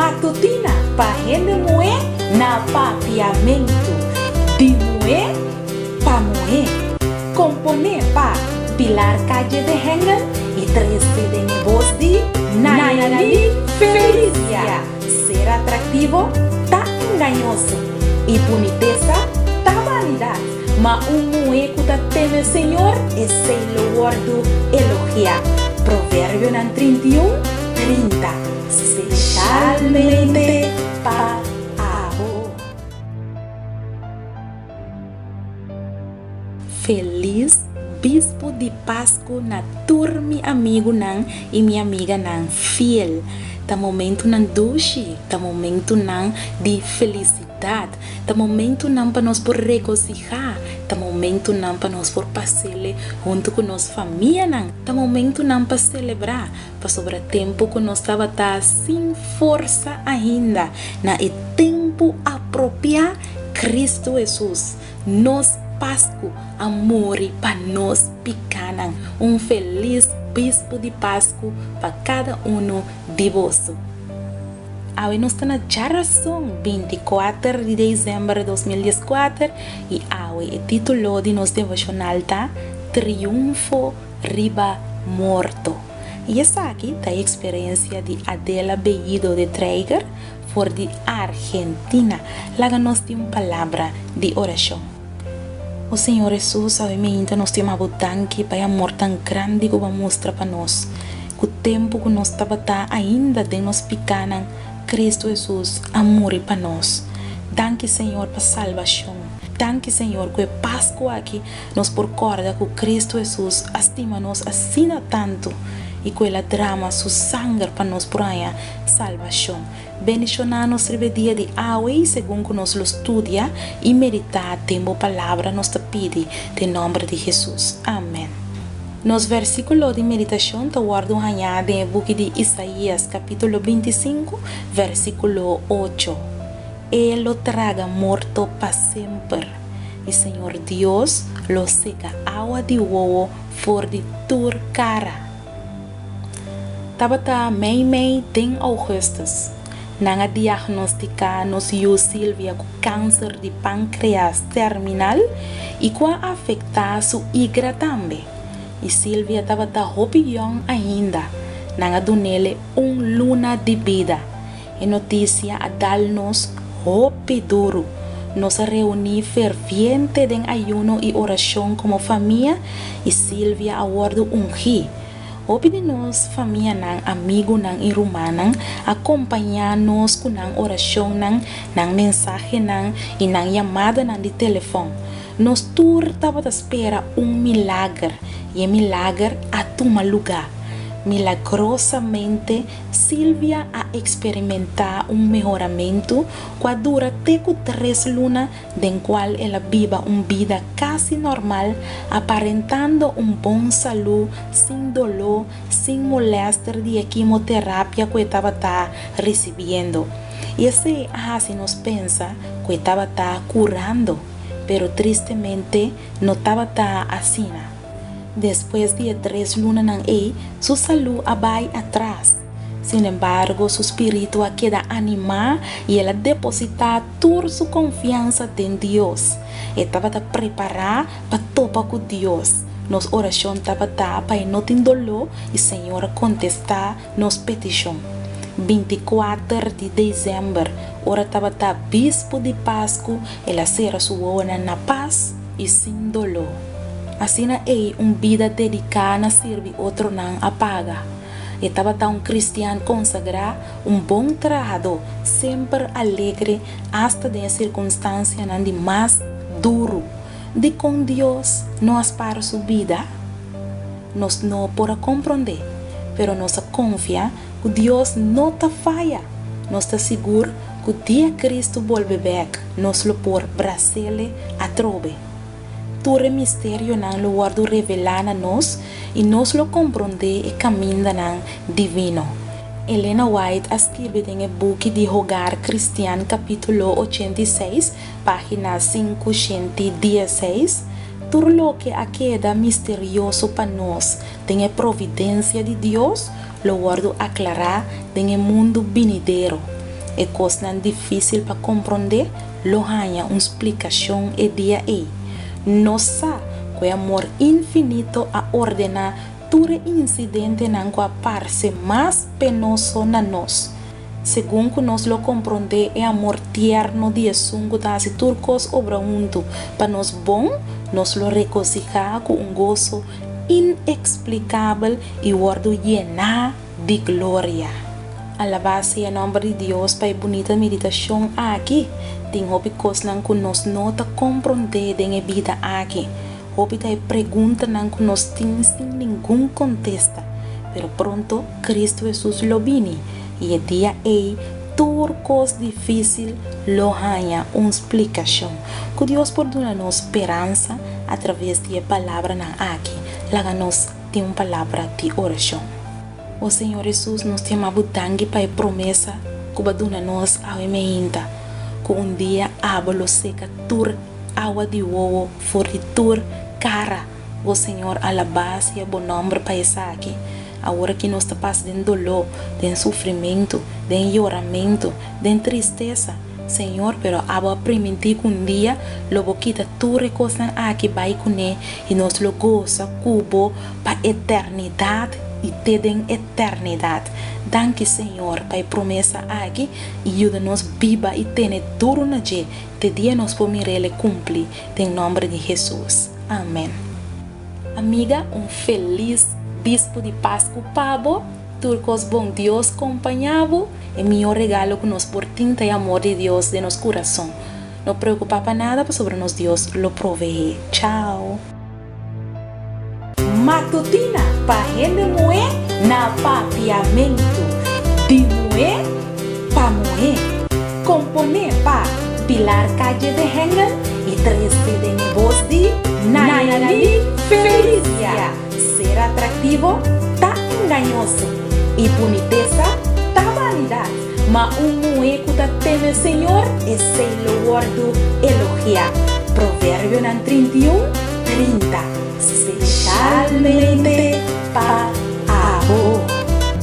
matutina pa rende moe na papiamento, de moe pa moe, compone pa pilar calle de hengen e 13 de voz de Nayeli Felicia. Ser atractivo tá engañoso e boniteza tá vanidad, mas moe que tá teme Senhor é sem louvado elogiar. Provérbio 31:30. Especialmente para feliz Bispo de Páscoa na turmi amigo nan e minha amiga nan fiel. Tá momento nan doce, tá momento nan de felicidade, tá momento nan para nós por regocijar, tá momento nan para nós por passear junto com nossa família nan, tá momento nan para celebrar, para sobrar tempo que nós estava tá sem força ainda, na é tempo apropriar Cristo Jesus, nós Páscoa, amor para nós picanam. Feliz Bispo de Páscoa para cada de vós. Hoje nós estamos na geração 24 de dezembro de 2014 e hoje o título de nosso devocional está Triunfo Riba Morto. E essa aqui é a experiência de Adela Bellido de Traeger, for de Argentina. Lá nós temos uma palavra de oração. O Senhor Jesus, obviamente, nós temos uma tanque para amor tão grande que vai mostrar para nós. Que o tempo que nós estamos ainda de nós picanan, Cristo Jesus, amor para nós. Danke, Senhor, para salvação. Danke, Senhor, que é Páscoa aqui, nós por corda que Cristo Jesus estima nós assim tanto. E que ela drama seu sangue para nós por aí, salvação. Bendicionar nosso dia de hoje, segundo nós lo estudia e meditar tempo palavra nos pede, em nome de Jesus. Amém. Nos versículos de meditação te guardo añade em book de Isaías, capítulo 25, versículo 8. Ele lo traga morto para sempre. E Senhor Deus lo seca agua de huevo for de tur cara. Tabata mei tem Augustus. Nanga diagnostica nos Silvia com câncer de pâncreas terminal e que afeta sua hígado também. E Silvia estava hopião ainda. Nanga donele luna de vida. E notícia a dar-nos hopi duro. Nos reunimos ferviente em ayuno e oração como família e Silvia aguarda ri. Hopi de nós, família nang, amigo nang, irmã nang, acompanhar-nos com nang oração nang mensagem nang e nang chamada nang de telefone. Nós tur estava à espera milagre e milagre a tomar lugar. Milagrosamente, Silvia a experimentar melhoramento que dura até 3 lunas, em qual ela vive uma vida quase normal, aparentando bom saúde, sem dolor, sem moléstia de quimioterapia que estava recebendo. E assim, nos pensa que estava curando, pero tristemente não estava assim. Después de 3 lunas su salud vai atrás. Sin embargo, su espíritu queda animado y ela deposita toda su confianza en Dios. Estaba preparada para topar con Dios. Nos oración estaba para no tener dolor y Señor contestar nos petición. 24 de dezembro, ora estaba Bispo de Páscoa, ela será su hora na paz y sin dolor. Assim é vida dedicada a servir outro não apaga. Estava cristiano consagrado, bom trabajador, sempre alegre, hasta de circunstância de mais duro. De com Deus, nós para sua vida, nós não podemos compreender, pero nós confia que Deus não te falha. Nós está seguro que o dia Cristo volve back, nós lo por Brasil a trove. Todo mistério não lo guardo revelar a nós e nós lo compreender e caminho não divino. Elena White escreve em o book de Hogar Cristiano, capítulo 86, página 516. Tudo lo que queda misterioso para nós tem a providência de Deus, lo guardo aclarar em o mundo venidero. é coisa difícil para compreender, lo hanya uma explicação e dia aí. Nossa, com amor infinito a ordenar todo incidente não parece mais penoso na nós. Segundo que nós lo compreender, é amor tierno de sungo da se turcos obra junto. Para nós bom, nós lo regocijar com gozo inexplicável e guardo llenar de glória. Alabado em nome de Deus para a bonita meditação aqui. Tem coisas que nós não compreender em vida aqui. Houve pergunta que nós temos sem nenhum contesta. Pero pronto, Cristo Jesus lo vini. E el dia aí, tudo coisa difícil lo hanya uma explicação. Que Deus por dar-nos esperança através da palavra na aqui. Laga nos tem uma palavra de oração. O Senhor Jesus nos tem uma tangue para a promessa que vai dar-nos a emenda. Que dia ábalo seca tur água de ovo forritur cara. O Senhor alabado e bom nome para essa aqui. Agora que nós estamos passando dolor, de sofrimento, de choramento, de tristeza, Senhor, pero abo permitir que dia logo quita tudo coisa aqui vai com ele e nós lo goza cubo para eternidade e te den eternidade. Danke, Senhor, para a promessa aqui e ajuda-nos viva e ter duro na dia, te dia nós podemos ele cumprir, em nome de Jesus. Amém. Amiga, feliz Bispo de Páscoa Pabo, turcos bom Deus acompanhado, é meu regalo que nos por tinta e amor de Deus de nosso coração. Não preocupa para nada, sobre nós Deus lo provee. Tchau. Matutina para gente moer na papiamento, de moer para moer, componer para pilar calle de Hengen e 13 de negócio de Nayali Felicia. Ser atrativo tá engañoso e boniteza tá vanidade, mas mueco da teme Senhor é sem lo guardo elogiar. Provérbio 31:30 especialmente para